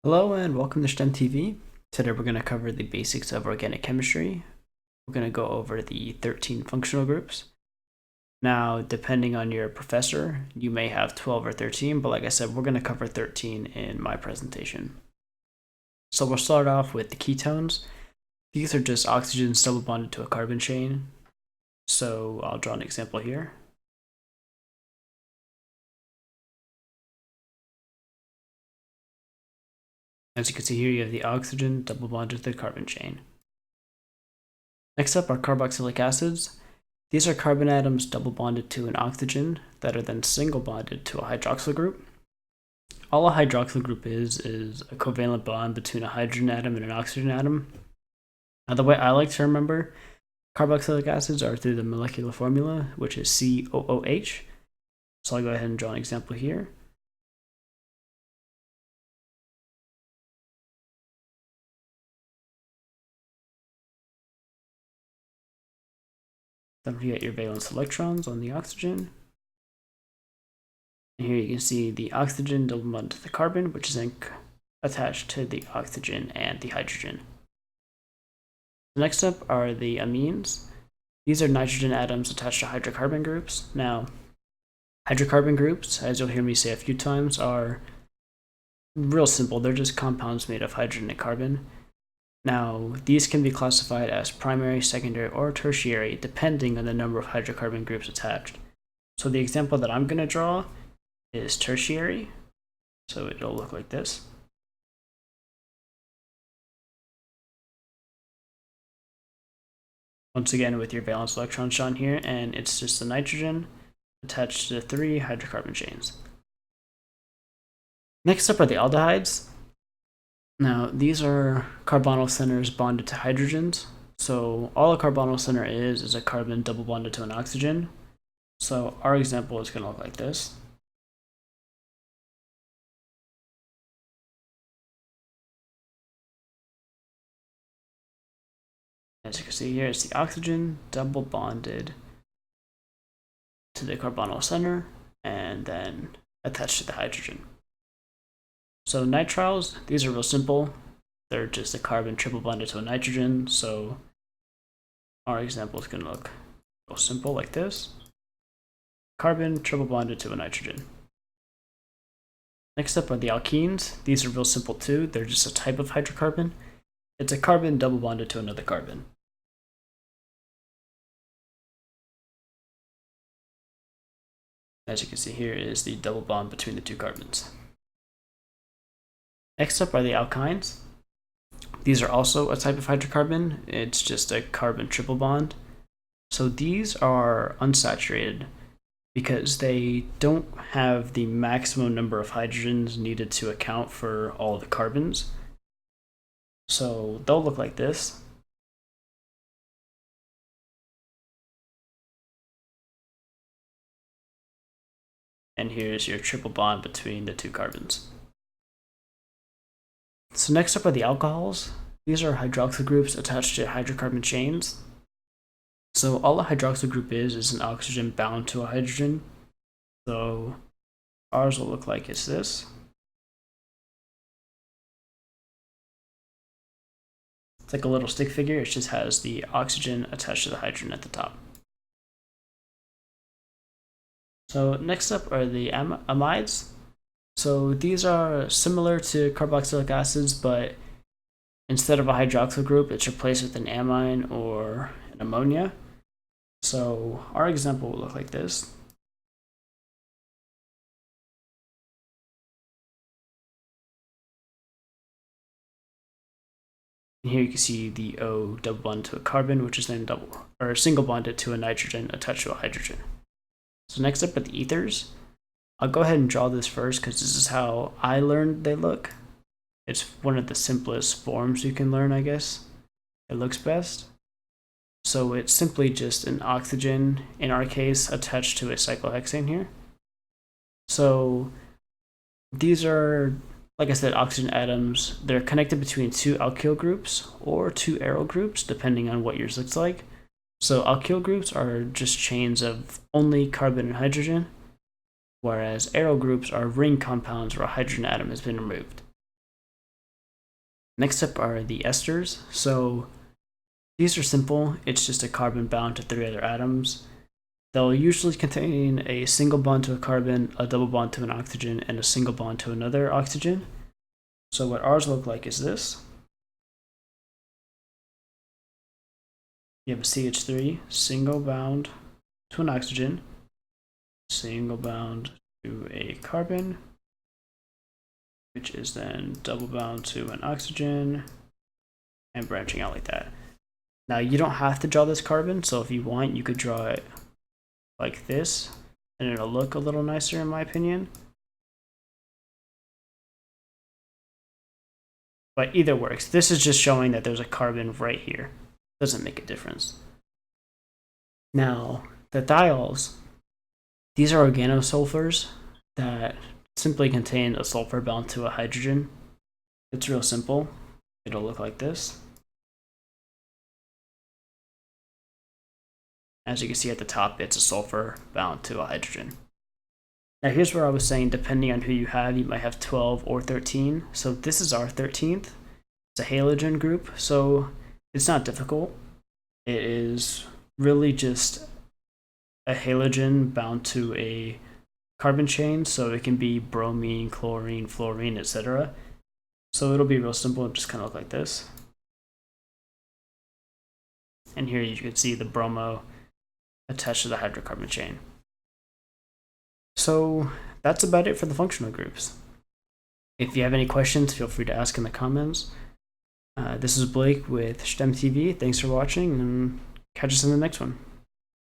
Hello and welcome to STEMMtv. Today we're going to cover the basics of organic chemistry. We're going to go over the 13 functional groups. Now, depending on your professor, you may have 12 or 13, but like I said, we're going to cover 13 in my presentation. So we'll start off with the ketones. These are just oxygens double bonded to a carbon chain. So I'll draw an example here. As you can see here, you have the oxygen double bonded to the carbon chain. Next up are carboxylic acids. These are carbon atoms double bonded to an oxygen that are then single bonded to a hydroxyl group. All a hydroxyl group is a covalent bond between a hydrogen atom and an oxygen atom. Now, the way I like to remember carboxylic acids are through the molecular formula, which is COOH. So I'll go ahead and draw an example here. Then you get your valence electrons on the oxygen. And here you can see the oxygen double bonded to the carbon, which is then attached to the oxygen and the hydrogen. Next up are the amines. These are nitrogen atoms attached to hydrocarbon groups. Now, hydrocarbon groups, as you'll hear me say a few times, are real simple. They're just compounds made of hydrogen and carbon. Now, these can be classified as primary, secondary, or tertiary, depending on the number of hydrocarbon groups attached. So the example that I'm going to draw is tertiary. So it'll look like this. Once again, with your valence electrons shown here, and it's just the nitrogen attached to the 3 hydrocarbon chains. Next up are the aldehydes. Now, these are carbonyl centers bonded to hydrogens. So all a carbonyl center is a carbon double bonded to an oxygen. So our example is going to look like this. As you can see here, it's the oxygen double bonded to the carbonyl center and then attached to the hydrogen. So nitriles, these are real simple. They're just a carbon triple bonded to a nitrogen. So our example is going to look real simple like this. Carbon triple bonded to a nitrogen. Next up are the alkenes. These are real simple too. They're just a type of hydrocarbon. It's a carbon double bonded to another carbon. As you can see here is the double bond between the two carbons. Next up are the alkynes. These are also a type of hydrocarbon. It's just a carbon triple bond. So these are unsaturated because they don't have the maximum number of hydrogens needed to account for all the carbons. So they'll look like this. And here's your triple bond between the two carbons. So next up are the alcohols. These are hydroxyl groups attached to hydrocarbon chains. So all a hydroxyl group is an oxygen bound to a hydrogen. So ours will look like it's this. It's like a little stick figure. It just has the oxygen attached to the hydrogen at the top. So next up are the amides. So these are similar to carboxylic acids, but instead of a hydroxyl group, it's replaced with an amine or an ammonia. So our example will look like this. And here you can see the O double bond to a carbon, which is then single bonded to a nitrogen attached to a hydrogen. So next up are the ethers. I'll go ahead and draw this first because this is how I learned they look. It's one of the simplest forms you can learn, I guess. It looks best. So it's simply just an oxygen, in our case, attached to a cyclohexane here. So these are, like I said, oxygen atoms. They're connected between 2 alkyl groups or 2 aryl groups, depending on what yours looks like. So alkyl groups are just chains of only carbon and hydrogen, whereas aryl groups are ring compounds where a hydrogen atom has been removed. Next up are the esters. So these are simple. It's just a carbon bound to 3 other atoms. They'll usually contain a single bond to a carbon, a double bond to an oxygen, and a single bond to another oxygen. So what ours look like is this. You have a CH3, single bound to an oxygen, single bound to a carbon, which is then double bound to an oxygen, and branching out like that. Now you don't have to draw this carbon, so if you want, you could draw it like this, and it'll look a little nicer in my opinion. But either works. This is just showing that there's a carbon right here. Doesn't make a difference. Now, the thiols, these are organosulfurs that simply contain a sulfur bound to a hydrogen. It's real simple. It'll look like this. As you can see at the top, it's a sulfur bound to a hydrogen. Now here's where I was saying, depending on who you have, you might have 12 or 13. So this is our 13th. It's a halogen group, so it's not difficult. It is really just a halogen bound to a carbon chain, so it can be bromine, chlorine, fluorine, etc. So it'll be real simple and just kind of look like this. And here you can see the bromo attached to the hydrocarbon chain. So that's about it for the functional groups. If you have any questions, feel free to ask in the comments. This is Blake with SHTEMMtv. Thanks for watching, and catch us in the next one.